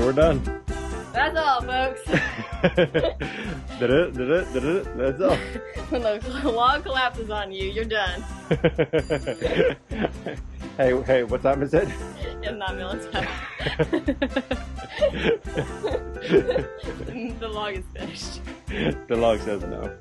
we're done. That's all, folks. That's all. When the log collapses on you, you're done. Hey, what time is it? It's not million time. The log is finished. The log says no.